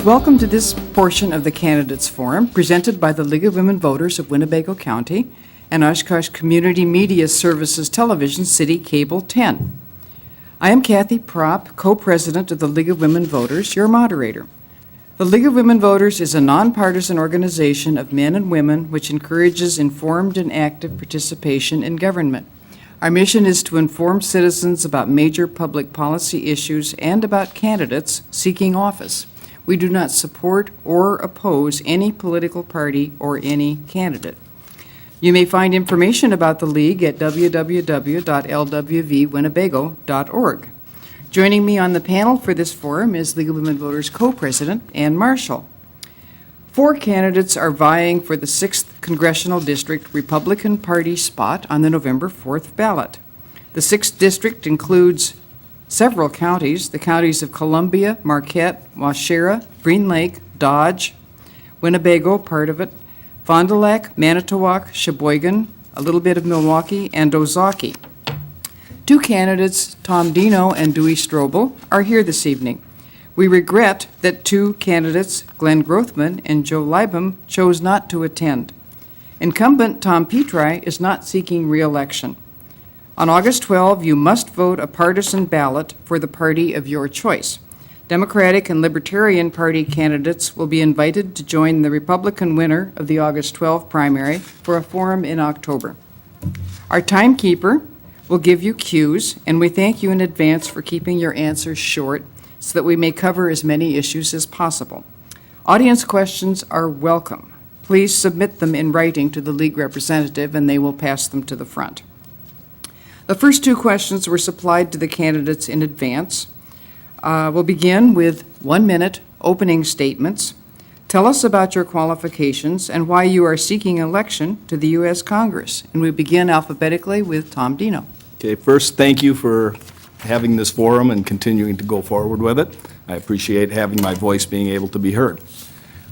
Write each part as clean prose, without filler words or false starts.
Welcome to this portion of the Candidates Forum presented by the League of Women Voters of Winnebago County and Oshkosh Community Media Services Television City Cable 10. I am Kathy Propp, co-president of the League of Women Voters, your moderator. The League of Women Voters is a nonpartisan organization of men and women which encourages informed and active participation in government. Our mission is to inform citizens about major public policy issues and about candidates seeking office. We do not support or oppose any political party or any candidate. You may find information about the League at www.lwvwinnebago.org. Joining me on the panel for this forum is League of Women Voters co-president Ann Marshall. 4 candidates are vying for the 6th Congressional District Republican Party spot on the November 4th ballot. The 6th district includes several counties, the counties of Columbia, Marquette, Waushara, Green Lake, Dodge, Winnebago, part of it, Fond du Lac, Manitowoc, Sheboygan, a little bit of Milwaukee, and Ozaukee. 2 candidates, Tom Denow and Duey Stroebel, are here this evening. We regret that 2 candidates, Glenn Grothman and Joe Leibham, chose not to attend. Incumbent Tom Petri is not seeking re-election. On August 12, you must vote a partisan ballot for the party of your choice. Democratic and Libertarian Party candidates will be invited to join the Republican winner of the August 12 primary for a forum in October. Our timekeeper will give you cues, and we thank you in advance for keeping your answers short so that we may cover as many issues as possible. Audience questions are welcome. Please submit them in writing to the League representative, and they will pass them to the front. The first 2 questions were supplied to the candidates in advance. We'll begin with 1-minute opening statements. Tell us about your qualifications and why you are seeking election to the U.S. Congress. And we begin alphabetically with Tom Denow. Okay, first, thank you for having this forum and continuing to go forward with it. I appreciate having my voice being able to be heard.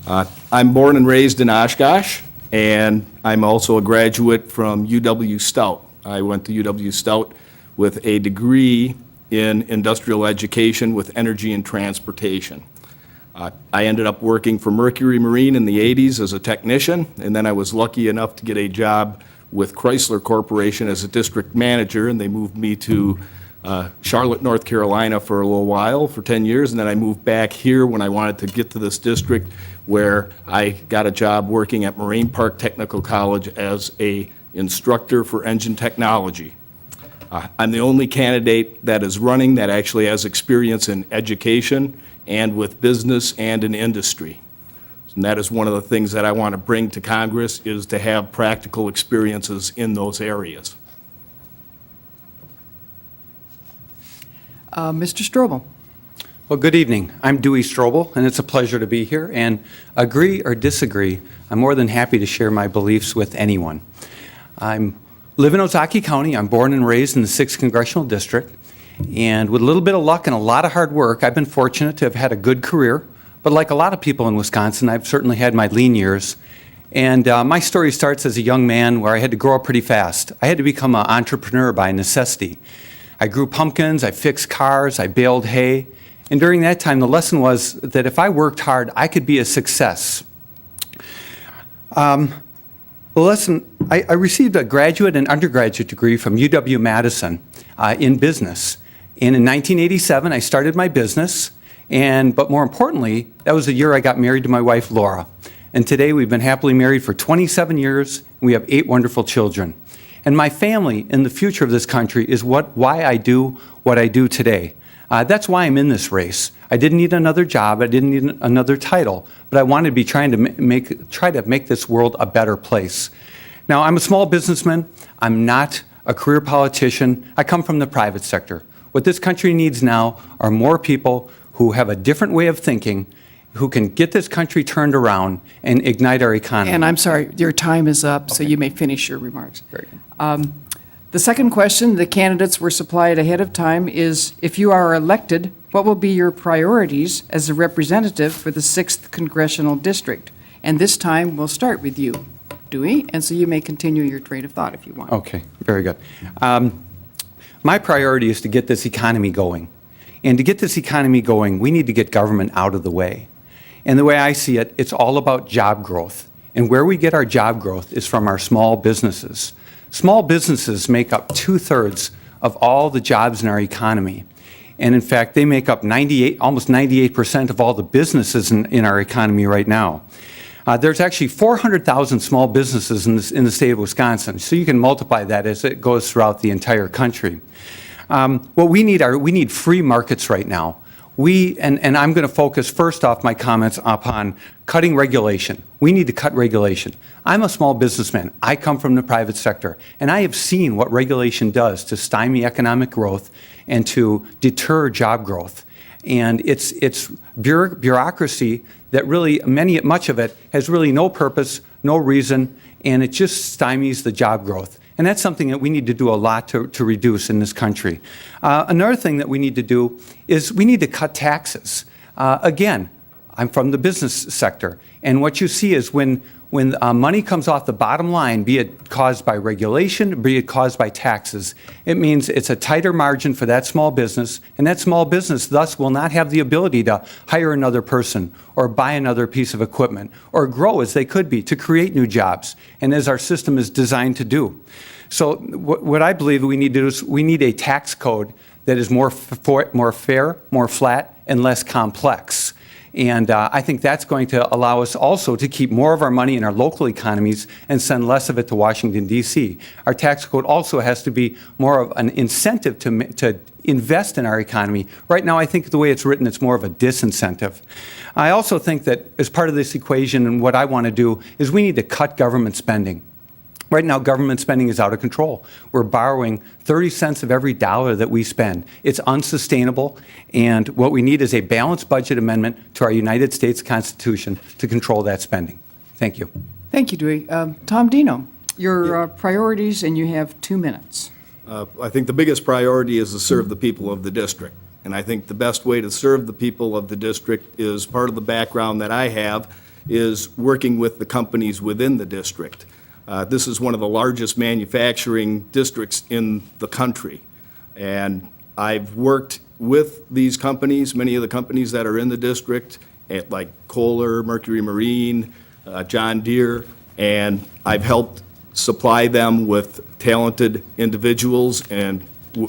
I'm born and raised in Oshkosh, and I'm also a graduate from UW-Stout. I went to UW-Stout with a degree in industrial education with energy and transportation. I ended up working for Mercury Marine in the 80s as a technician, and then I was lucky enough to get a job with Chrysler Corporation as a district manager, and they moved me to Charlotte, North Carolina for a little while, for 10 years, and then I moved back here when I wanted to get to this district, where I got a job working at Marine Park Technical College as a instructor for engine technology. I'm the only candidate that is running that actually has experience in education and with business and in industry. And that is one of the things that I want to bring to Congress, is to have practical experiences in those areas. Mr. Stroebel. Well, good evening. I'm Duey Stroebel, and it's a pleasure to be here. And agree or disagree, I'm more than happy to share my beliefs with anyone. I live in Ozaukee County. I'm born and raised in the 6th Congressional District. And with a little bit of luck and a lot of hard work, I've been fortunate to have had a good career. But like a lot of people in Wisconsin, I've certainly had my lean years. And my story starts as a young man where I had to grow up pretty fast. I had to become an entrepreneur by necessity. I grew pumpkins, I fixed cars, I baled hay. And during that time, the lesson was that if I worked hard, I could be a success. The lesson, I received a graduate and undergraduate degree from UW-Madison in business. And in 1987, I started my business. But more importantly, that was the year I got married to my wife, Laura. And today we've been happily married for 27 years. And we have 8 wonderful children. And my family in the future of this country is why I do what I do today. That's why I'm in this race. I didn't need another job. I didn't need another title. But I wanted to be trying to make this world a better place. Now, I'm a small businessman. I'm not a career politician. I come from the private sector. What this country needs now are more people who have a different way of thinking, who can get this country turned around and ignite our economy. And I'm sorry, your time is up, okay, so you may finish your remarks. Very good. The second question the candidates were supplied ahead of time is, if you are elected, what will be your priorities as a representative for the 6th Congressional District? And this time, we'll start with you, Duey, and so you may continue your train of thought if you want. Okay, very good. My priority is to get this economy going. And to get this economy going, we need to get government out of the way. And the way I see it, it's all about job growth. And where we get our job growth is from our small businesses. Small businesses make up 2/3 of all the jobs in our economy. And in fact, they make up almost 98% of all the businesses in our economy right now. There's actually 400,000 small businesses in the state of Wisconsin, so you can multiply that as it goes throughout the entire country. What we need free markets right now. And I'm going to focus first off my comments upon cutting regulation. We need to cut regulation. I'm a small businessman. I come from the private sector, and I have seen what regulation does to stymie economic growth and to deter job growth. And it's bureaucracy that really, much of it has really no purpose, no reason, and it just stymies the job growth. And that's something that we need to do a lot to reduce in this country. Another thing that we need to do is we need to cut taxes. Again, I'm from the business sector, and what you see is when money comes off the bottom line, be it caused by regulation, be it caused by taxes, it means it's a tighter margin for that small business, and that small business thus will not have the ability to hire another person or buy another piece of equipment or grow as they could be to create new jobs, and as our system is designed to do. So what I believe we need to do is we need a tax code that is more fair, more flat, and less complex. And I think that's going to allow us also to keep more of our money in our local economies and send less of it to Washington, D.C. Our tax code also has to be more of an incentive to invest in our economy. Right now, I think the way it's written, it's more of a disincentive. I also think that as part of this equation, and what I want to do, is we need to cut government spending. Right now, government spending is out of control. We're borrowing 30 cents of every dollar that we spend. It's unsustainable, and what we need is a balanced budget amendment to our United States Constitution to control that spending. Thank you. Thank you, Duey. Tom Denow, your priorities, and you have 2 minutes. I think the biggest priority is to serve the people of the district. And I think the best way to serve the people of the district is part of the background that I have is working with the companies within the district. This is one of the largest manufacturing districts in the country. And I've worked with these companies, many of the companies that are in the district, like Kohler, Mercury Marine, John Deere, and I've helped supply them with talented individuals and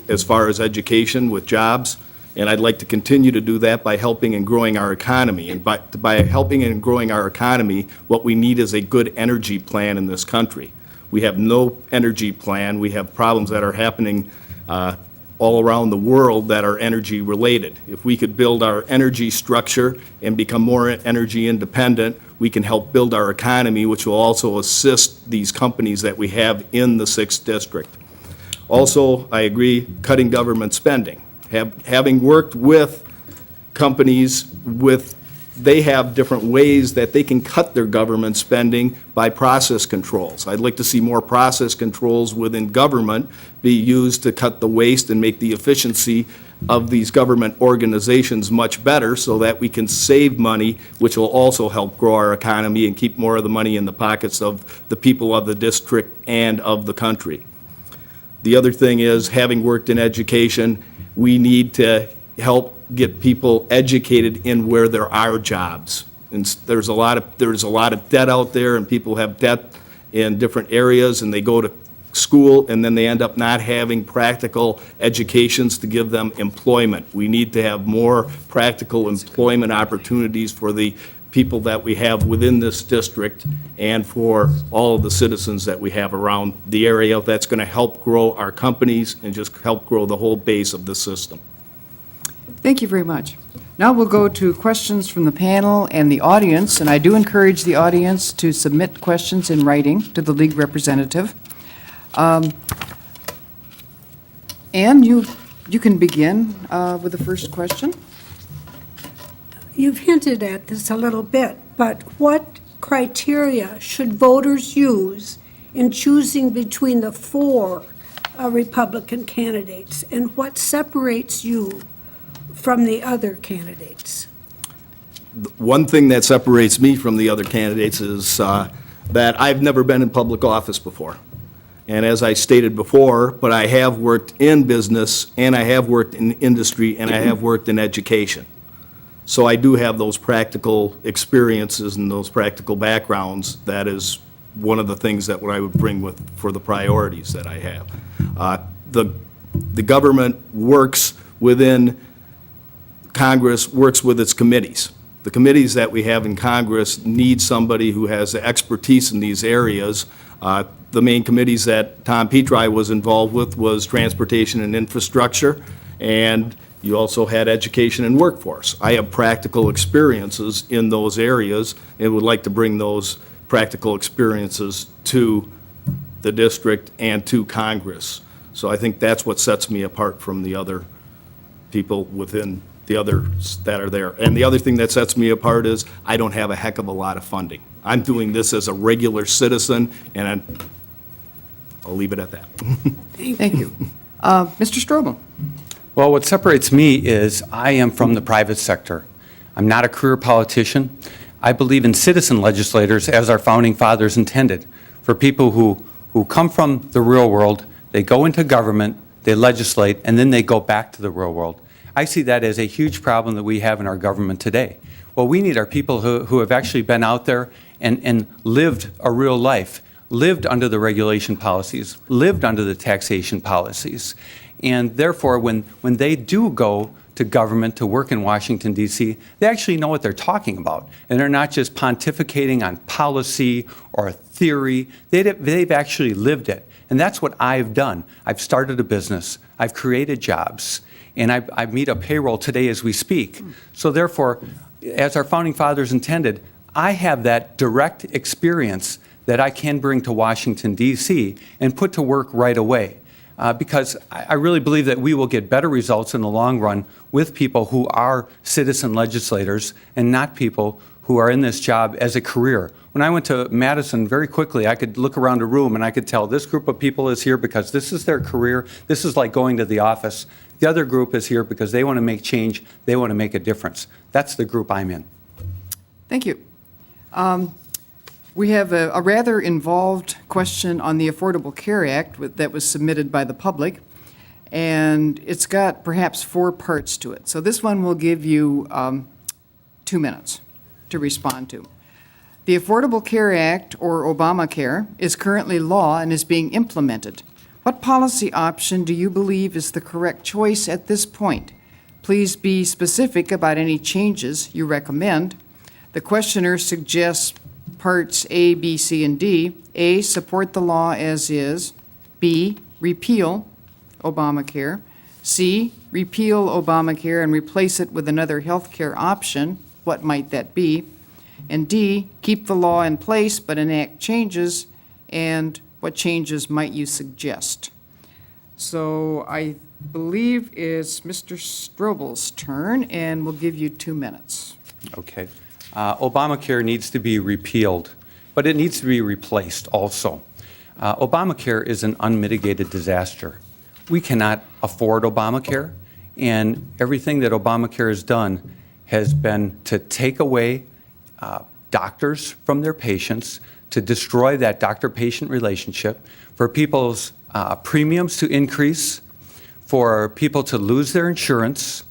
as far as education with jobs. And I'd like to continue to do that by helping and growing our economy. And by helping and growing our economy, what we need is a good energy plan in this country. We have no energy plan. We have problems that are happening all around the world that are energy related. If we could build our energy structure and become more energy independent, we can help build our economy, which will also assist these companies that we have in the 6th District. Also, I agree, cutting government spending. Having worked with companies they have different ways that they can cut their government spending by process controls. I'd like to see more process controls within government be used to cut the waste and make the efficiency of these government organizations much better so that we can save money, which will also help grow our economy and keep more of the money in the pockets of the people of the district and of the country. The other thing is, having worked in education, we need to help get people educated in where there are jobs. And there's a lot of debt out there, and people have debt in different areas, and they go to school, and then they end up not having practical educations to give them employment. We need to have more practical employment opportunities for the people that we have within this district and for all of the citizens that we have around the area. That's going to help grow our companies and just help grow the whole base of the system. Thank you very much. Now we'll go to questions from the panel and the audience, and I do encourage the audience to submit questions in writing to the league representative. Anne, you can begin with the first question. You've hinted at this a little bit, but what criteria should voters use in choosing between the 4 Republican candidates, and what separates you from the other candidates? One thing that separates me from the other candidates is that I've never been in public office before. And as I stated before, but I have worked in business, and I have worked in industry, and I have worked in education. So I do have those practical experiences and those practical backgrounds. That is one of the things that what I would bring with, for the priorities that I have. The government works within, Congress works with its committees. The committees that we have in Congress need somebody who has expertise in these areas. The main committees that Tom Petri was involved with was Transportation and Infrastructure, and you also had Education and Workforce. I have practical experiences in those areas and would like to bring those practical experiences to the district and to Congress. So I think that's what sets me apart from the other people within the others that are there. And the other thing that sets me apart is I don't have a heck of a lot of funding. I'm doing this as a regular citizen, and I'll leave it at that. Thank you. Mr. Stroebel? Well, what separates me is I am from the private sector. I'm not a career politician. I believe in citizen legislators as our founding fathers intended, for people who come from the real world, they go into government, they legislate, and then they go back to the real world. I see that as a huge problem that we have in our government today. What we need are people who have actually been out there and lived a real life, lived under the regulation policies, lived under the taxation policies. And therefore, when they do go to government to work in Washington, D.C., they actually know what they're talking about. And they're not just pontificating on policy or theory. They've actually lived it. And that's what I've done. I've started a business. I've created jobs. And I meet a payroll today as we speak. So therefore, as our founding fathers intended, I have that direct experience that I can bring to Washington, D.C. and put to work right away. Because I really believe that we will get better results in the long run with people who are citizen legislators and not people who are in this job as a career. When I went to Madison, very quickly, I could look around a room and I could tell this group of people is here because this is their career. This is like going to the office. The other group is here because they want to make change. They want to make a difference. That's the group I'm in. Thank you. We have a rather involved question on the Affordable Care Act that was submitted by the public, and it's got perhaps 4 parts to it. So this one will give you 2 minutes to respond to. The Affordable Care Act, or Obamacare, is currently law and is being implemented. What policy option do you believe is the correct choice at this point? Please be specific about any changes you recommend. The questioner suggests parts A, B, C, and D. A, support the law as is. B, repeal Obamacare. C, repeal Obamacare and replace it with another health care option. What might that be? And D, keep the law in place but enact changes. And what changes might you suggest? So I believe it's Mr. Stroebel's turn, and we'll give you 2 minutes. Okay. Obamacare needs to be repealed, but it needs to be replaced also. Obamacare is an unmitigated disaster. We cannot afford Obamacare, and everything that Obamacare has done has been to take away doctors from their patients, to destroy that doctor-patient relationship, for people's premiums to increase, for people to lose their insurance,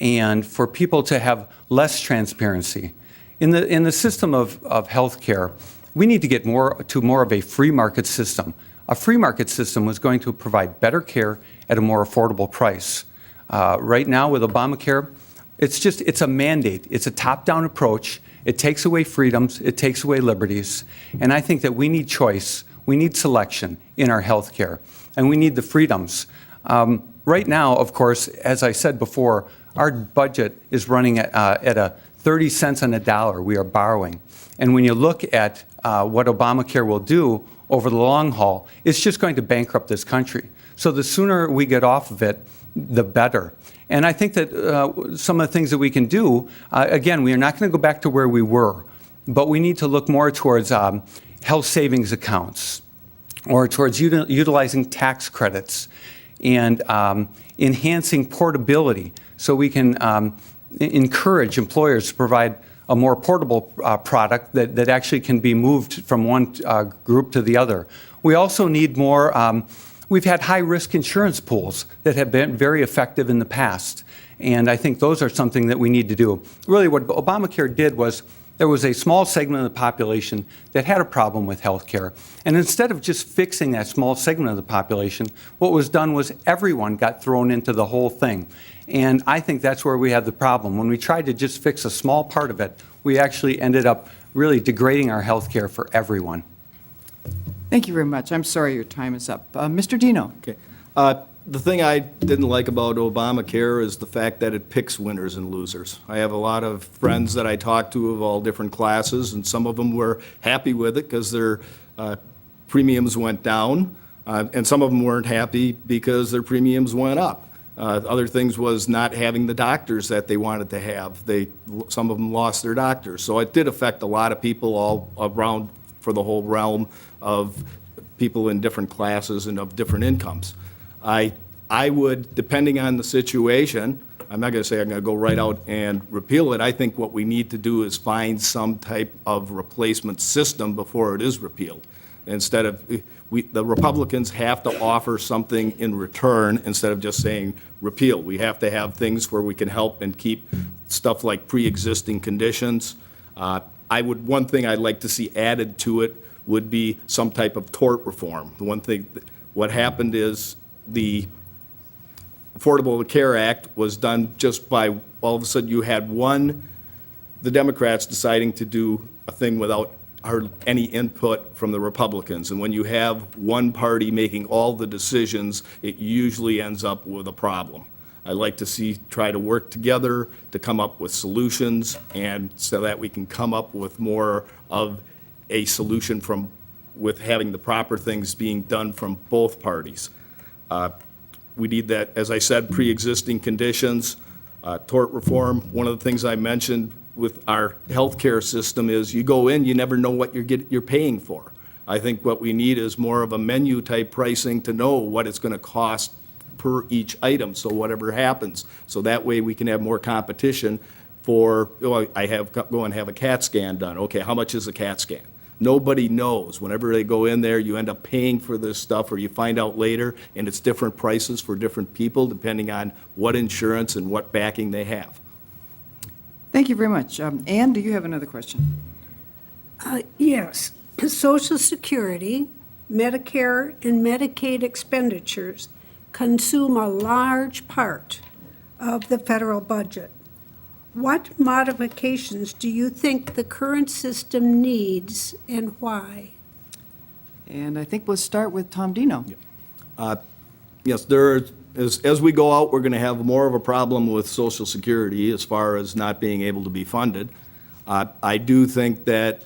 and for people to have less transparency. In the system of health care, we need to get more of a free market system. A free market system was going to provide better care at a more affordable price. Right now with Obamacare, it's a mandate. It's a top-down approach. It takes away freedoms. It takes away liberties. And I think that we need choice. We need selection in our health care. And we need the freedoms. Right now, of course, as I said before, our budget is running at a 30 cents on a dollar we are borrowing. And when you look at what Obamacare will do over the long haul, it's just going to bankrupt this country. So the sooner we get off of it, the better. And I think that some of the things that we can do, again, we are not going to go back to where we were, but we need to look more towards health savings accounts or towards utilizing tax credits and enhancing portability so we can encourage employers to provide a more portable product that actually can be moved from one group to the other. We also need more, we've had high-risk insurance pools that have been very effective in the past. And I think those are something that we need to do. Really, what Obamacare did was there was a small segment of the population that had a problem with health care. And instead of just fixing that small segment of the population, what was done was everyone got thrown into the whole thing. And I think that's where we have the problem. When we tried to just fix a small part of it, we actually ended up really degrading our health care for everyone. Thank you very much. I'm sorry your time is up. Mr. Denow? Okay. The thing I didn't like about Obamacare is the fact that it picks winners and losers. I have a lot of friends that I talk to of all different classes, and some of them were happy with it because their premiums went down, and some of them weren't happy because their premiums went up. Other things was not having the doctors that they wanted to have. Some of them lost their doctors. So it did affect a lot of people all around for the whole realm of people in different classes and of different incomes. I would, depending on the situation, I'm not going to say I'm going to go right out and repeal it. I think what we need to do is find some type of replacement system before it is repealed. Instead of, the Republicans have to offer something in return instead of just saying repeal. We have to have things where we can help and keep stuff like pre-existing conditions. One thing I'd like to see added to it would be some type of tort reform. The one thing, what happened is the Affordable Care Act was done just by, all of a sudden you had the Democrats deciding to do a thing without any input from the Republicans. And when you have one party making all the decisions, it usually ends up with a problem. I like to try to work together to come up with solutions, and so that we can come up with more of a solution with having the proper things being done from both parties. We need that, as I said, pre-existing conditions, tort reform. One of the things I mentioned with our healthcare system is you go in, you never know what you're paying for. I think what we need is more of a menu type pricing to know what it's going to cost per each item, so whatever happens. So that way we can have more competition for, go and have a CAT scan done. Okay, how much is a CAT scan? Nobody knows. Whenever they go in there, you end up paying for this stuff, or you find out later, and it's different prices for different people depending on what insurance and what backing they have. Thank you very much. Ann, do you have another question? Yes. Social Security, Medicare, and Medicaid expenditures consume a large part of the federal budget. What modifications do you think the current system needs and why? And I think we'll start with Tom Denow. Yes, as we go out, we're going to have more of a problem with Social Security as far as not being able to be funded. I do think that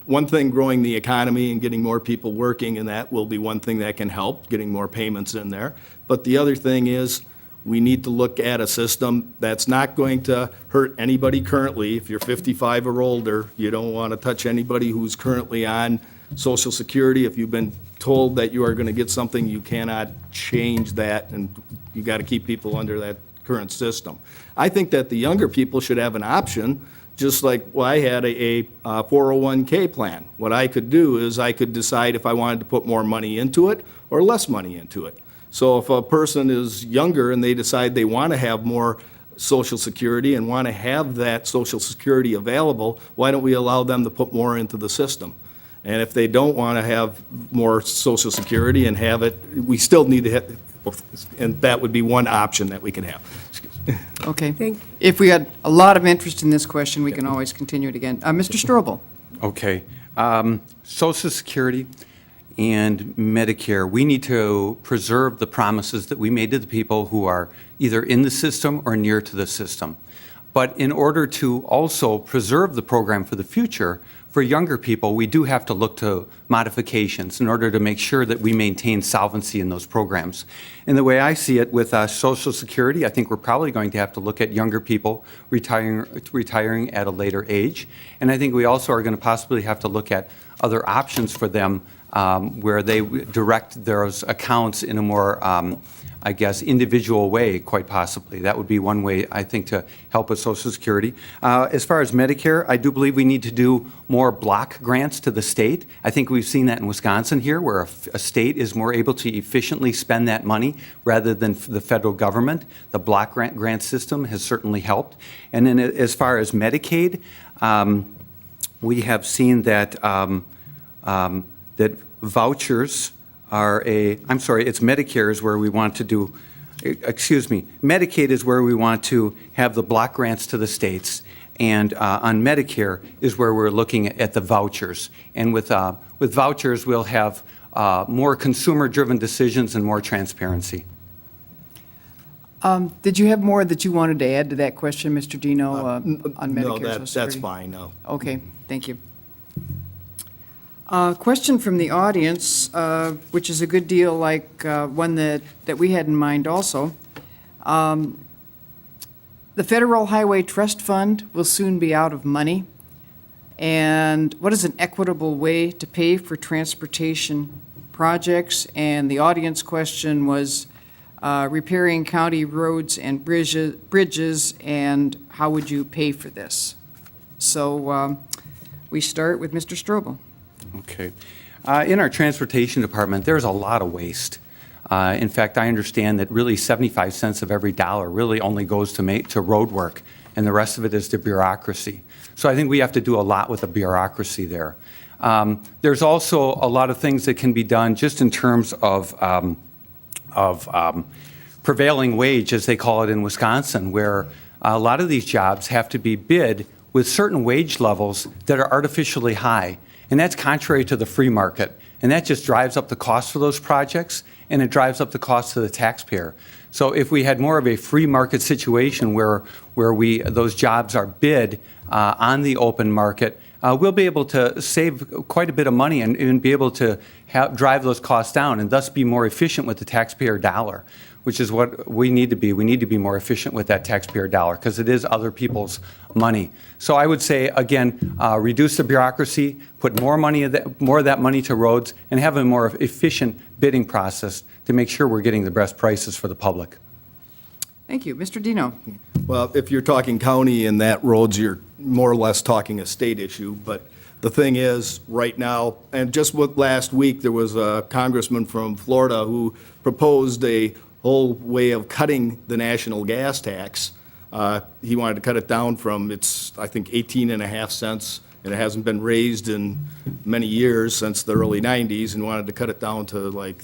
one thing, growing the economy and getting more people working, and that will be one thing that can help, getting more payments in there. But the other thing is, we need to look at a system that's not going to hurt anybody currently. If you're 55 or older, you don't want to touch anybody who's currently on Social Security. If you've been told that you are going to get something, you cannot change that, and you got to keep people under that current system. I think that the younger people should have an option, just like, well, I had a 401k plan. What I could do is I could decide if I wanted to put more money into it or less money into it. So if a person is younger and they decide they want to have more Social Security and want to have that Social Security available, why don't we allow them to put more into the system? And if they don't want to have more Social Security and have it, we still need to have, and that would be one option that we can have. Excuse me. Okay. If we had a lot of interest in this question, we can always continue it again. Mr. Stroebel. Okay. Social Security and Medicare, we need to preserve the promises that we made to the people who are either in the system or near to the system. But in order to also preserve the program for the future, for younger people, we do have to look to modifications in order to make sure that we maintain solvency in those programs. And the way I see it with Social Security, I think we're probably going to have to look at younger people retiring at a later age. And I think we also are going to possibly have to look at other options for them where they direct those accounts in a more, I guess, individual way, quite possibly. That would be one way, I think, to help with Social Security. As far as Medicare, I do believe we need to do more block grants to the state. I think we've seen that in Wisconsin here, where a state is more able to efficiently spend that money rather than the federal government. The block grant system has certainly helped. And then as far as Medicaid, we have seen that that vouchers are it's Medicare is where we want to do, Medicaid is where we want to have the block grants to the states, and on Medicare is where we're looking at the vouchers. And with vouchers, we'll have more consumer-driven decisions and more transparency. Did you have more that you wanted to add to that question, Mr. Denow, on Medicare? No, Social Security? that's fine, no. Okay, thank you. Question from the audience, which is a good deal like one that we had in mind also. The Federal Highway Trust Fund will soon be out of money. And what is an equitable way to pay for transportation projects? And the audience question was repairing county roads and bridges, and how would you pay for this? So we start with Mr. Stroebel. Okay. In our transportation department, there's a lot of waste. In fact, I understand that really 75 cents of every dollar really only goes to road work, and the rest of it is to bureaucracy. So I think we have to do a lot with the bureaucracy there. There's also a lot of things that can be done just in terms of prevailing wage, as they call it in Wisconsin, where a lot of these jobs have to be bid with certain wage levels that are artificially high. And that's contrary to the free market. And that just drives up the cost for those projects, and it drives up the cost to the taxpayer. So if we had more of a free market situation where those jobs are bid on the open market, we'll be able to save quite a bit of money and be able to drive those costs down and thus be more efficient with the taxpayer dollar, which is what we need to be. We need to be more efficient with that taxpayer dollar because it is other people's money. So I would say, again, reduce the bureaucracy, put more of that money to roads, and have a more efficient bidding process to make sure we're getting the best prices for the public. Thank you. Mr. Denow. Well, if you're talking county and that roads, you're more or less talking a state issue. But the thing is, right now, and just last week, there was a congressman from Florida who proposed a whole way of cutting the national gas tax. He wanted to cut it down from I think 18.5 cents, and it hasn't been raised in many years since the early 90s, and wanted to cut it down to like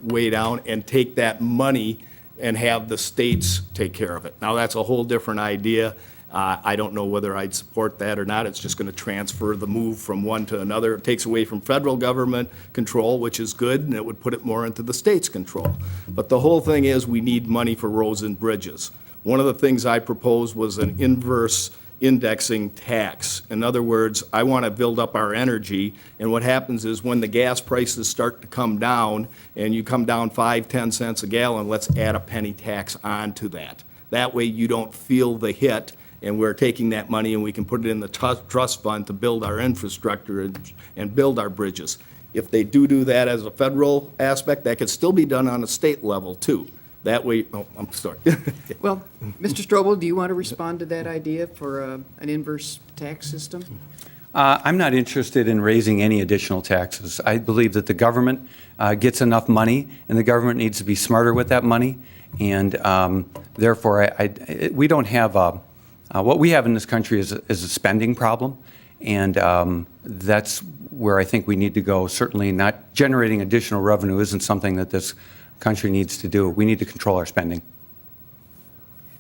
way down and take that money and have the states take care of it. Now, that's a whole different idea. I don't know whether I'd support that or not. It's just going to transfer the move from one to another. It takes away from federal government control, which is good, and it would put it more into the state's control. But the whole thing is we need money for roads and bridges. One of the things I proposed was an inverse indexing tax. In other words, I want to build up our energy, and what happens is when the gas prices start to come down, and you come down 5-10 cents a gallon, let's add a penny tax onto that. That way you don't feel the hit, and we're taking that money and we can put it in the trust fund to build our infrastructure and build our bridges. If they do that as a federal aspect, that could still be done on a state level too. That way, I'm sorry. Well, Mr. Stroebel, do you want to respond to that idea for an inverse tax system? I'm not interested in raising any additional taxes. I believe that the government gets enough money, and the government needs to be smarter with that money. And therefore, we don't have what we have in this country is a spending problem, and that's where I think we need to go. Certainly, not generating additional revenue isn't something that this country needs to do. We need to control our spending.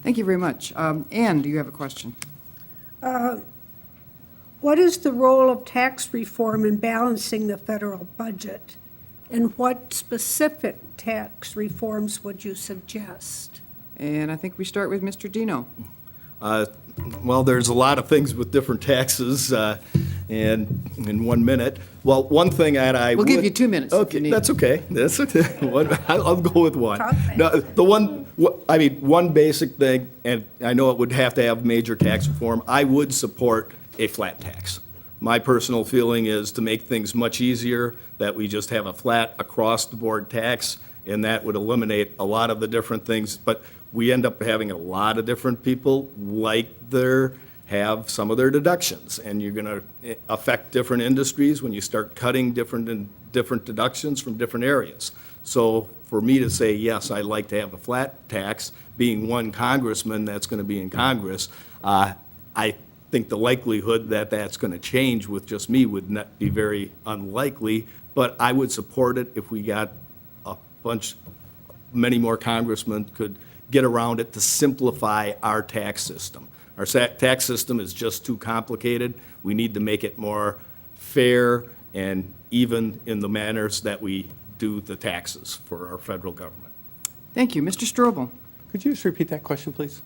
Thank you very much. Ann, do you have a question? What is the role of tax reform in balancing the federal budget? And what specific tax reforms would you suggest? And I think we start with Mr. Denow. Well, there's a lot of things with different taxes, and in 1 minute. Well, one thing that We'll give you 2 minutes if you need. That's okay. That's okay. I'll go with one. No, one basic thing, and I know it would have to have major tax reform. I would support a flat tax. My personal feeling is to make things much easier, that we just have a flat across-the-board tax, and that would eliminate a lot of the different things. But we end up having a lot of different people have some of their deductions, and you're going to affect different industries when you start cutting different deductions from different areas. So for me to say, yes, I'd like to have a flat tax, being one congressman that's going to be in Congress, I think the likelihood that that's going to change with just me would not be very unlikely, but I would support it if we got many more congressmen could get around it to simplify our tax system. Our tax system is just too complicated. We need to make it more fair and even in the manners that we do the taxes for our federal government. Thank you. Mr. Stroebel. Could you just repeat that question, please?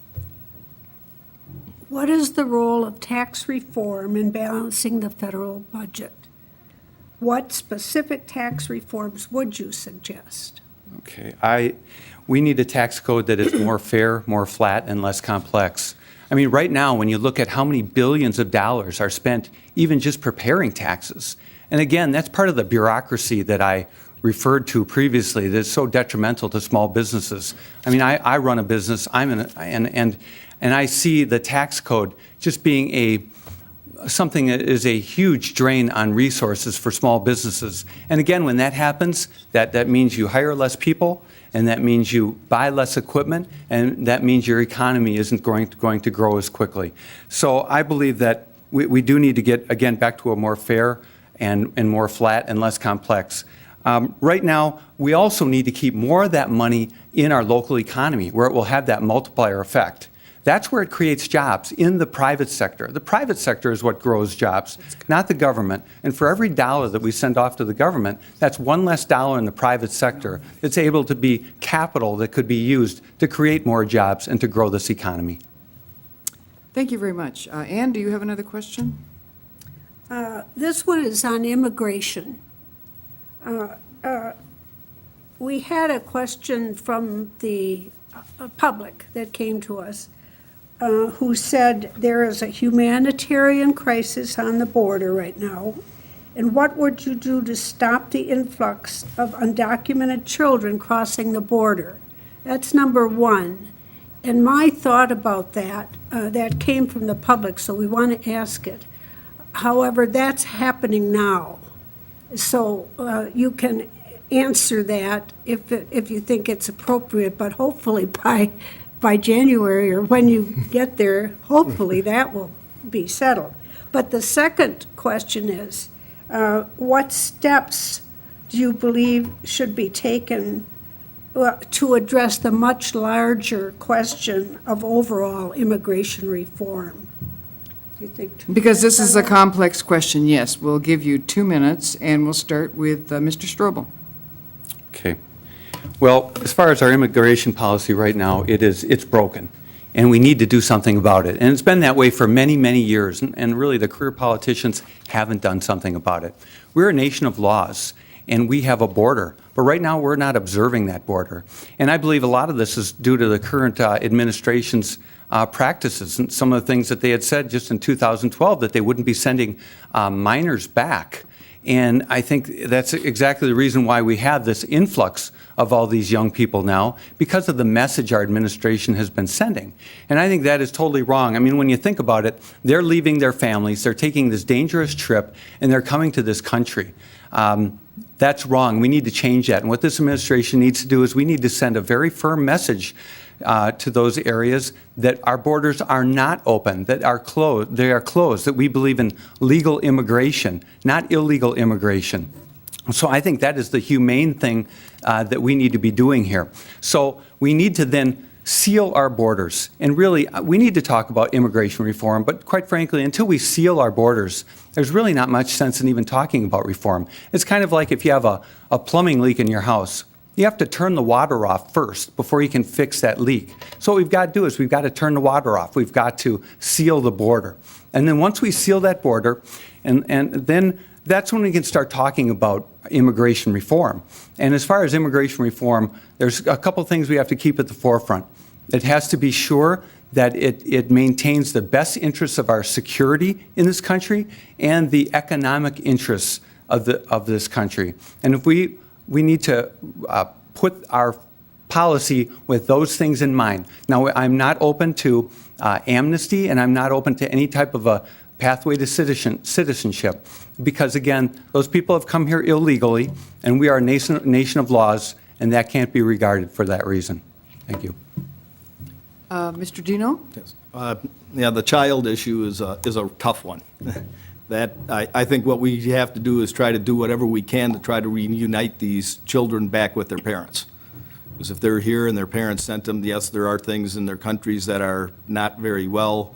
What is the role of tax reform in balancing the federal budget? What specific tax reforms would you suggest? Okay, we need a tax code that is more fair, more flat, and less complex. I mean, right now, when you look at how many billions of dollars are spent even just preparing taxes, and again, that's part of the bureaucracy that I referred to previously that's so detrimental to small businesses. I mean, I run a business, and I see the tax code just being something that is a huge drain on resources for small businesses. And again, when that happens, that means you hire less people, and that means you buy less equipment, and that means your economy isn't going to grow as quickly. So I believe that we do need to get, again, back to a more fair and more flat and less complex. Right now, we also need to keep more of that money in our local economy, where it will have that multiplier effect. That's where it creates jobs, in the private sector. The private sector is what grows jobs, not the government. And for every dollar that we send off to the government, that's one less dollar in the private sector that's able to be capital that could be used to create more jobs and to grow this economy. Thank you very much. Ann, do you have another question? This one is on immigration. We had a question from the public that came to us who said there is a humanitarian crisis on the border right now, and what would you do to stop the influx of undocumented children crossing the border? That's number one. And my thought about that, that came from the public, so we want to ask it. However, that's happening now. So you can answer that if you think it's appropriate, but hopefully by January or when you get there, hopefully that will be settled. But the second question is, what steps do you believe should be taken to address the much larger question of overall immigration reform? Do you think Because this is a complex question, yes. We'll give you 2 minutes, and we'll start with Mr. Stroebel. Okay. Well, as far as our immigration policy right now, it's broken, and we need to do something about it. And it's been that way for many, many years, and really the career politicians haven't done something about it. We're a nation of laws, and we have a border, but right now we're not observing that border. And I believe a lot of this is due to the current administration's practices and some of the things that they had said just in 2012 that they wouldn't be sending minors back. And I think that's exactly the reason why we have this influx of all these young people now, because of the message our administration has been sending. And I think that is totally wrong. I mean, when you think about it, they're leaving their families, they're taking this dangerous trip, and they're coming to this country. That's wrong. We need to change that. And what this administration needs to do is we need to send a very firm message to those areas that our borders are not open, that are closed, they are closed, that we believe in legal immigration, not illegal immigration. So I think that is the humane thing that we need to be doing here. So we need to then seal our borders. And really, we need to talk about immigration reform, but quite frankly, until we seal our borders, there's really not much sense in even talking about reform. It's kind of like if you have a plumbing leak in your house. You have to turn the water off first before you can fix that leak. So what we've got to do is we've got to turn the water off. We've got to seal the border. And then once we seal that border, and then that's when we can start talking about immigration reform. And as far as immigration reform, there's a couple things we have to keep at the forefront. It has to be sure that it maintains the best interests of our security in this country and the economic interests of this country. And if we need to put our policy with those things in mind. Now, I'm not open to amnesty, and I'm not open to any type of a pathway to citizenship, because again, those people have come here illegally, and we are a nation of laws, and that can't be regarded for that reason. Thank you. Mr. Denow? Yes. Yeah, the child issue is a tough one. That, I think what we have to do is try to do whatever we can to try to reunite these children back with their parents. Because if they're here and their parents sent them, yes, there are things in their countries that are not very well,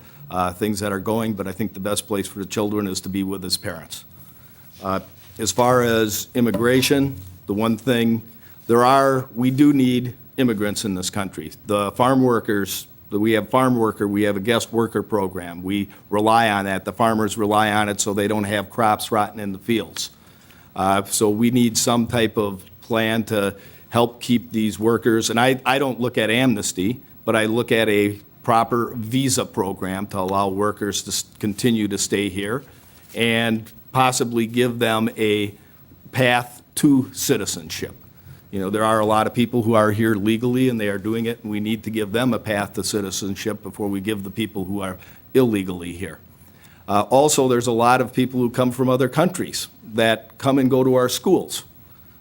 things that are going, but I think the best place for the children is to be with his parents. As far as immigration, the one thing, we do need immigrants in this country. The farm workers, we have a guest worker program. We rely on that. The farmers rely on it so they don't have crops rotting in the fields. So we need some type of plan to help keep these workers, and I don't look at amnesty, but I look at a proper visa program to allow workers to continue to stay here and possibly give them a path to citizenship. You know, there are a lot of people who are here legally and they are doing it, and we need to give them a path to citizenship before we give the people who are illegally here. Also, there's a lot of people who come from other countries that come and go to our schools.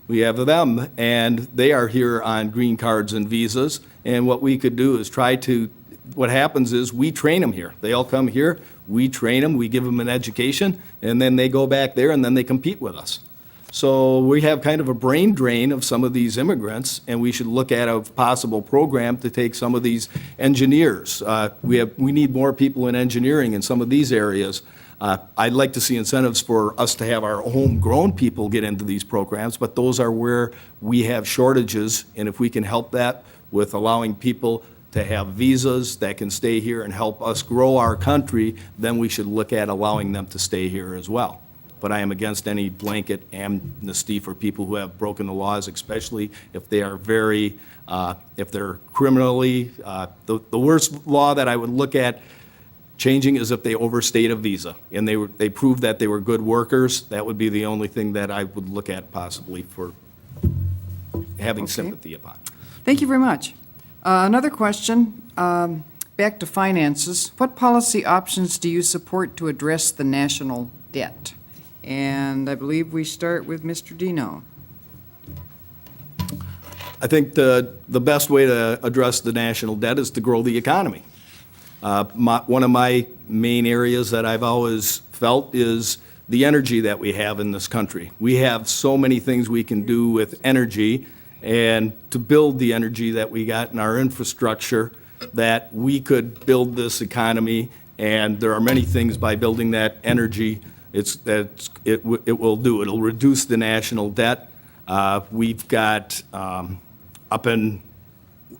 We have them, and they are here on green cards and visas, and what we could do is what happens is we train them here. They all come here, we train them, we give them an education, and then they go back there and then they compete with us. So we have kind of a brain drain of some of these immigrants, and we should look at a possible program to take some of these engineers. We need more people in engineering in some of these areas. I'd like to see incentives for us to have our homegrown people get into these programs, but those are where we have shortages, and if we can help that with allowing people to have visas that can stay here and help us grow our country, then we should look at allowing them to stay here as well. But I am against any blanket amnesty for people who have broken the laws, especially if they are if they're criminally, the worst law that I would look at changing is if they overstayed a visa and they proved that they were good workers. That would be the only thing that I would look at possibly for having sympathy upon. Thank you very much. Another question, back to finances. What policy options do you support to address the national debt? And I believe we start with Mr. Denow. I think the best way to address the national debt is to grow the economy. One of my main areas that I've always felt is the energy that we have in this country. We have so many things we can do with energy, and to build the energy that we got in our infrastructure, that we could build this economy, and there are many things by building that energy it will do. It'll reduce the national debt. We've got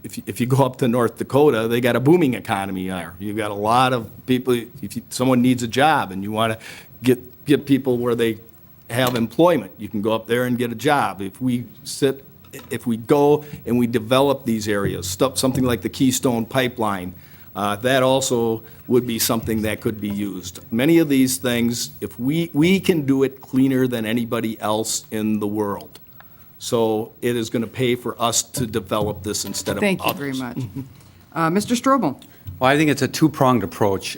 if you go up to North Dakota, they got a booming economy there. You've got a lot of people. If someone needs a job and you want to get people where they have employment, you can go up there and get a job. If we go and we develop these areas, something like the Keystone Pipeline, that also would be something that could be used. Many of these things, if we can do it cleaner than anybody else in the world. So it is going to pay for us to develop this instead of others. Thank you very much. Mr. Stroebel. Well, I think it's a two-pronged approach.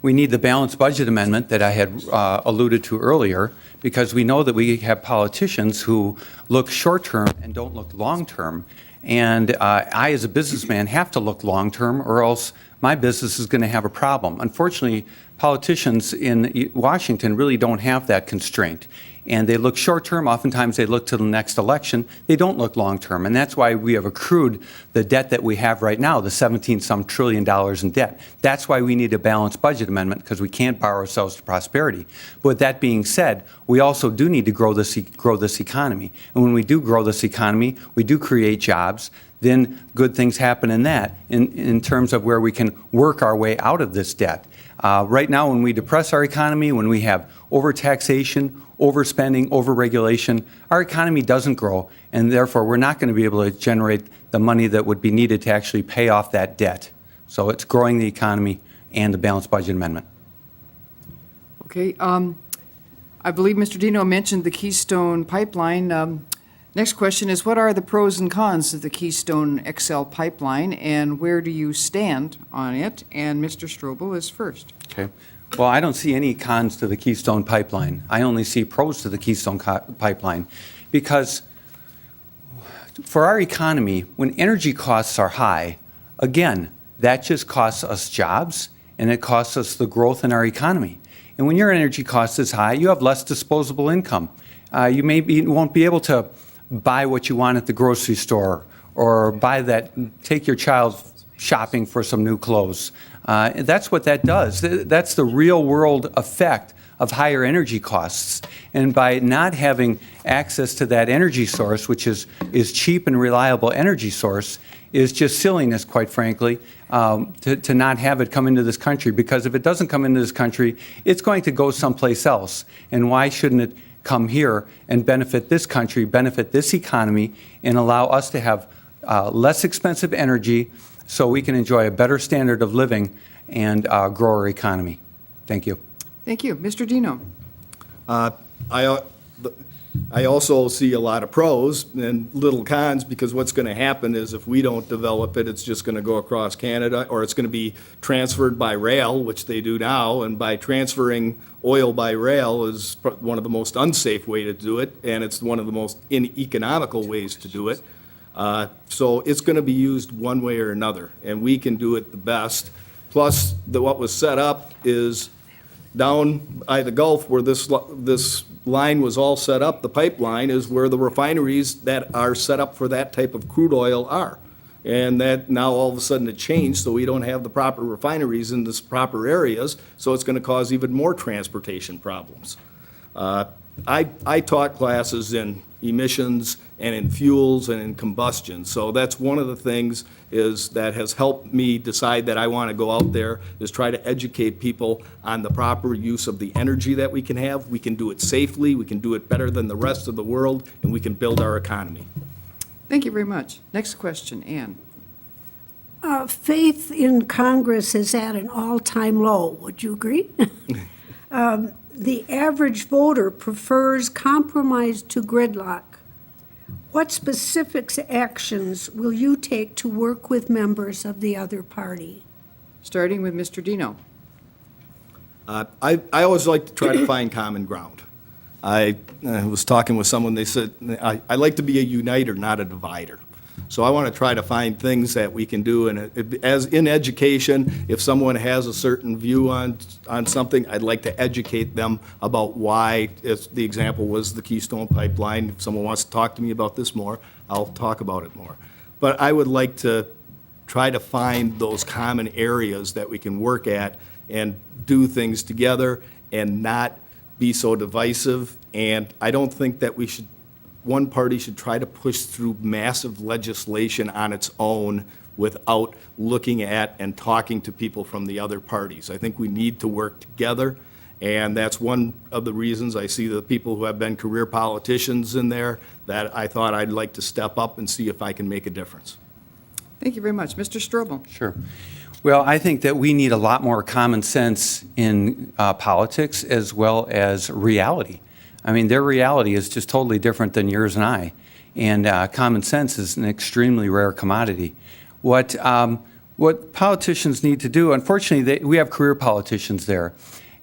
We need the balanced budget amendment that I had alluded to earlier, because we know that we have politicians who look short-term and don't look long-term. And I, as a businessman, have to look long-term, or else my business is going to have a problem. Unfortunately, politicians in Washington really don't have that constraint. And they look short-term. Oftentimes, they look to the next election. They don't look long-term. And that's why we have accrued the debt that we have right now, the 17-some trillion dollars in debt. That's why we need a balanced budget amendment, because we can't borrow ourselves to prosperity. But with that being said, we also do need to grow this economy. And when we do grow this economy, we do create jobs. Then good things happen in that, in terms of where we can work our way out of this debt. Right now, when we depress our economy, when we have overtaxation, overspending, overregulation, our economy doesn't grow, and therefore we're not going to be able to generate the money that would be needed to actually pay off that debt. So it's growing the economy and the balanced budget amendment. Okay, I believe Mr. Denow mentioned the Keystone Pipeline. Next question is, what are the pros and cons of the Keystone XL pipeline, and where do you stand on it? And Mr. Stroebel is first. Okay. Well, I don't see any cons to the Keystone Pipeline. I only see pros to the Keystone Pipeline, because for our economy, when energy costs are high, again, that just costs us jobs, and it costs us the growth in our economy. And when your energy cost is high, you have less disposable income. You won't be able to buy what you want at the grocery store, or take your child shopping for some new clothes. That's what that does. That's the real world effect of higher energy costs. And by not having access to that energy source, which is cheap and reliable energy source, is just silliness, quite frankly, to not have it come into this country. Because if it doesn't come into this country, it's going to go someplace else. And why shouldn't it come here and benefit this country, benefit this economy, and allow us to have less expensive energy so we can enjoy a better standard of living and grow our economy? Thank you. Thank you. Mr. Denow. I also see a lot of pros and little cons, because what's going to happen is if we don't develop it, it's just going to go across Canada, or it's going to be transferred by rail, which they do now, and by transferring oil by rail is one of the most unsafe way to do it, and it's one of the most uneconomical ways to do it. So it's going to be used one way or another, and we can do it the best. Plus, what was set up is down by the Gulf, where this line was all set up, the pipeline is where the refineries that are set up for that type of crude oil are. And that now all of a sudden it changed, so we don't have the proper refineries in this proper areas, so it's going to cause even more transportation problems. I taught classes in emissions and in fuels and in combustion, so that's one of the things that has helped me decide that I want to go out there, is try to educate people on the proper use of the energy that we can have. We can do it safely, we can do it better than the rest of the world, and we can build our economy. Thank you very much. Next question, Ann. Faith in Congress is at an all-time low. Would you agree? The average voter prefers compromise to gridlock. What specific actions will you take to work with members of the other party? Starting with Mr. Denow. I always like to try to find common ground. I was talking with someone, they said, I like to be a uniter, not a divider. So I want to try to find things that we can do, and as in education, if someone has a certain view on something, I'd like to educate them about why. If the example was the Keystone Pipeline, if someone wants to talk to me about this more, I'll talk about it more. But I would like to try to find those common areas that we can work at and do things together and not be so divisive. And I don't think that one party should try to push through massive legislation on its own without looking at and talking to people from the other parties. I think we need to work together, and that's one of the reasons I see the people who have been career politicians in there that I thought I'd like to step up and see if I can make a difference. Thank you very much. Mr. Stroebel. Sure. Well, I think that we need a lot more common sense in politics as well as reality. I mean, their reality is just totally different than yours and I, and common sense is an extremely rare commodity. What politicians need to do, unfortunately, we have career politicians there,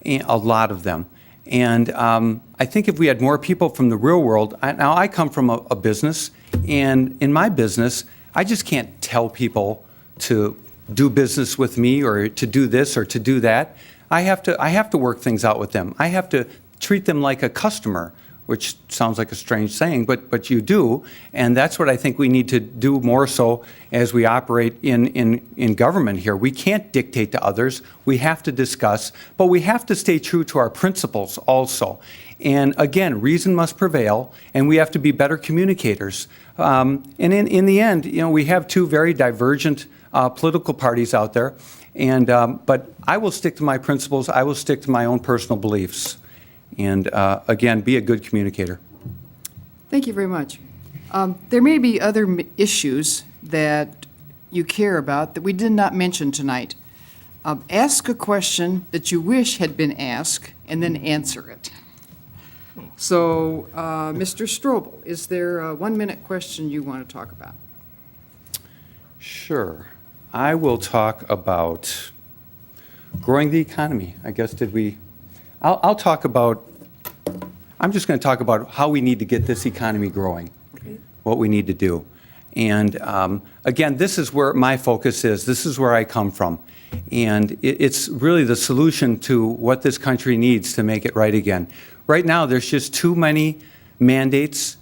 a lot of them, and I think if we had more people from the real world, now I come from a business, and in my business, I just can't tell people to do business with me or to do this or to do that. I have to work things out with them. I have to treat them like a customer, which sounds like a strange saying, but you do, and that's what I think we need to do more so as we operate in government here. We can't dictate to others. We have to discuss, but we have to stay true to our principles also. And again, reason must prevail, and we have to be better communicators. And in the end, we have two very divergent political parties out there, and but I will stick to my principles. I will stick to my own personal beliefs. And again, be a good communicator. Thank you very much. There may be other issues that you care about that we did not mention tonight. Ask a question that you wish had been asked and then answer it. So, Mr. Stroebel, is there a one-minute question you want to talk about? Sure. I will talk about growing the economy. I guess I'll talk about, I'm just going to talk about how we need to get this economy growing, what we need to do. And again, this is where my focus is. This is where I come from. And it's really the solution to what this country needs to make it right again. Right now, there's just too many mandates,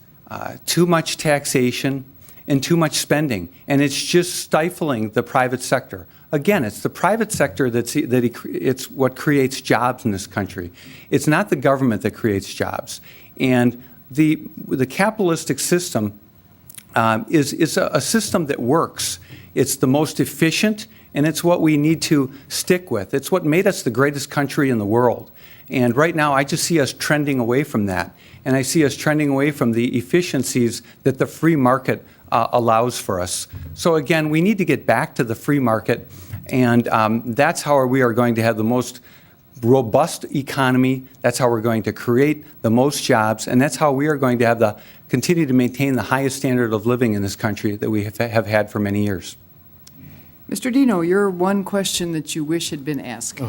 too much taxation, and too much spending. And it's just stifling the private sector. Again, it's the private sector it's what creates jobs in this country. It's not the government that creates jobs. And the capitalistic system is a system that works. It's the most efficient, and it's what we need to stick with. It's what made us the greatest country in the world. And right now, I just see us trending away from that. And I see us trending away from the efficiencies that the free market allows for us. So again, we need to get back to the free market, and that's how we are going to have the most robust economy. That's how we're going to create the most jobs, and that's how we are going to continue to maintain the highest standard of living in this country that we have had for many years. Mr. Denow, your one question that you wish had been asked.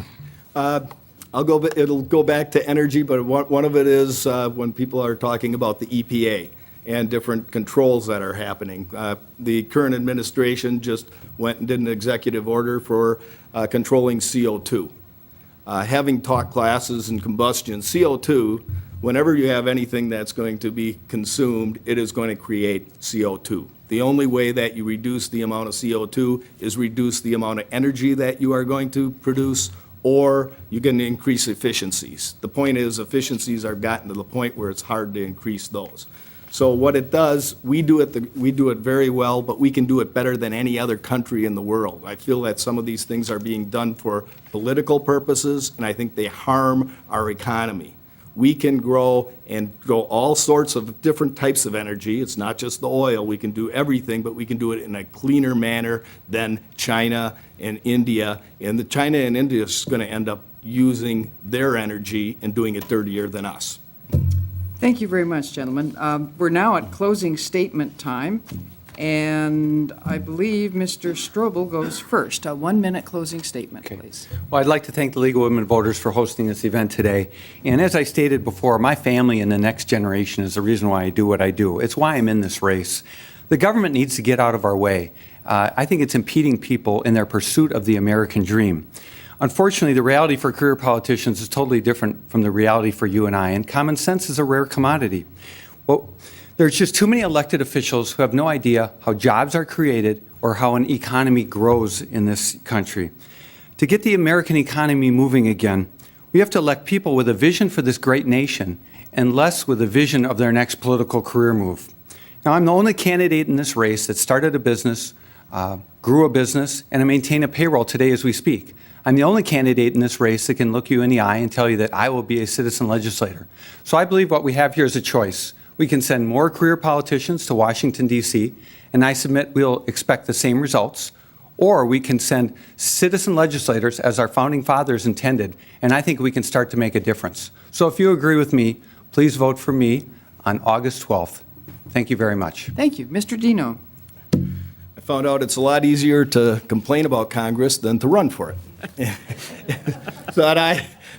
It'll go back to energy, but one of it is when people are talking about the EPA and different controls that are happening. The current administration just went and did an executive order for controlling CO2. Having taught classes in combustion, CO2, whenever you have anything that's going to be consumed, it is going to create CO2. The only way that you reduce the amount of CO2 is reduce the amount of energy that you are going to produce, or you can increase efficiencies. The point is, efficiencies are gotten to the point where it's hard to increase those. So what it does, we do it very well, but we can do it better than any other country in the world. I feel that some of these things are being done for political purposes, and I think they harm our economy. We can grow all sorts of different types of energy. It's not just the oil. We can do everything, but we can do it in a cleaner manner than China and India. And China and India is going to end up using their energy and doing it dirtier than us. Thank you very much, gentlemen. We're now at closing statement time, and I believe Mr. Stroebel goes first. A one-minute closing statement, please. Well, I'd like to thank the League of Women Voters for hosting this event today. And as I stated before, my family and the next generation is the reason why I do what I do. It's why I'm in this race. The government needs to get out of our way. I think it's impeding people in their pursuit of the American dream. Unfortunately, the reality for career politicians is totally different from the reality for you and I, and common sense is a rare commodity. Well, there's just too many elected officials who have no idea how jobs are created or how an economy grows in this country. To get the American economy moving again, we have to elect people with a vision for this great nation and less with a vision of their next political career move. Now, I'm the only candidate in this race that started a business, grew a business, and maintain a payroll today as we speak. I'm the only candidate in this race that can look you in the eye and tell you that I will be a citizen legislator. So I believe what we have here is a choice. We can send more career politicians to Washington, D.C., and I submit we'll expect the same results, or we can send citizen legislators as our founding fathers intended, and I think we can start to make a difference. So if you agree with me, please vote for me on August 12th. Thank you very much. Thank you. Mr. Denow. I found out it's a lot easier to complain about Congress than to run for it. So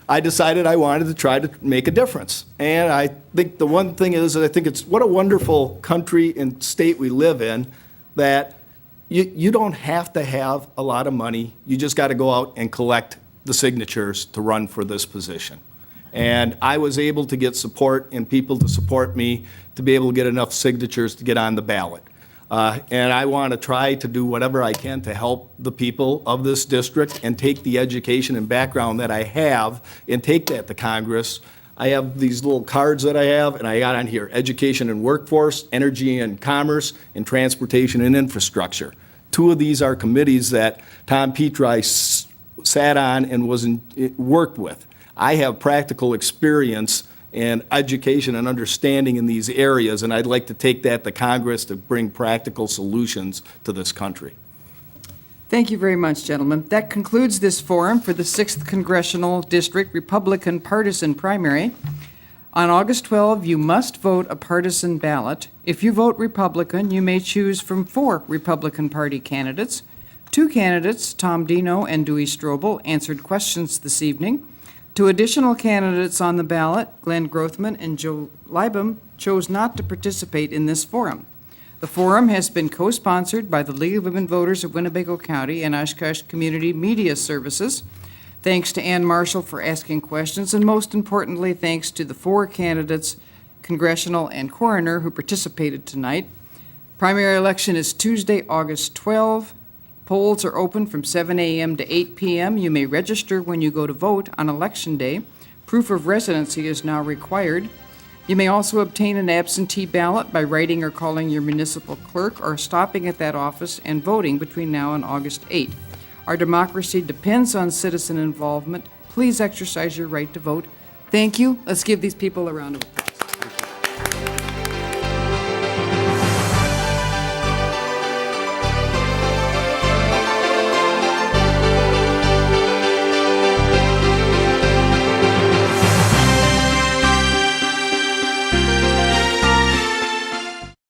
I decided I wanted to try to make a difference. And I think the one thing is that I think it's what a wonderful country and state we live in, that you don't have to have a lot of money. You just got to go out and collect the signatures to run for this position. And I was able to get support and people to support me to be able to get enough signatures to get on the ballot. And I want to try to do whatever I can to help the people of this district and take the education and background that I have and take that to Congress. I have these little cards that I have, and I got on here, education and workforce, energy and commerce, and transportation and infrastructure. Two of these are committees that Tom Petri sat on and worked with. I have practical experience and education and understanding in these areas, and I'd like to take that to Congress to bring practical solutions to this country. Thank you very much, gentlemen. That concludes this forum for the 6th Congressional District Republican Partisan Primary. On August 12, you must vote a partisan ballot. If you vote Republican, you may choose from 4 Republican Party candidates. 2 candidates, Tom Denow and Duey Stroebel, answered questions this evening. 2 additional candidates on the ballot, Glenn Grothman and Joe Leibham, chose not to participate in this forum. The forum has been co-sponsored by the League of Women Voters of Winnebago County and Oshkosh Community Media Services. Thanks to Ann Marshall for asking questions, and most importantly, thanks to the 4 candidates, congressional and coroner, who participated tonight. Primary election is Tuesday, August 12. Polls are open from 7 a.m. to 8 p.m. You may register when you go to vote on Election Day. Proof of residency is now required. You may also obtain an absentee ballot by writing or calling your municipal clerk or stopping at that office and voting between now and August 8. Our democracy depends on citizen involvement. Please exercise your right to vote. Thank you. Let's give these people a round of applause.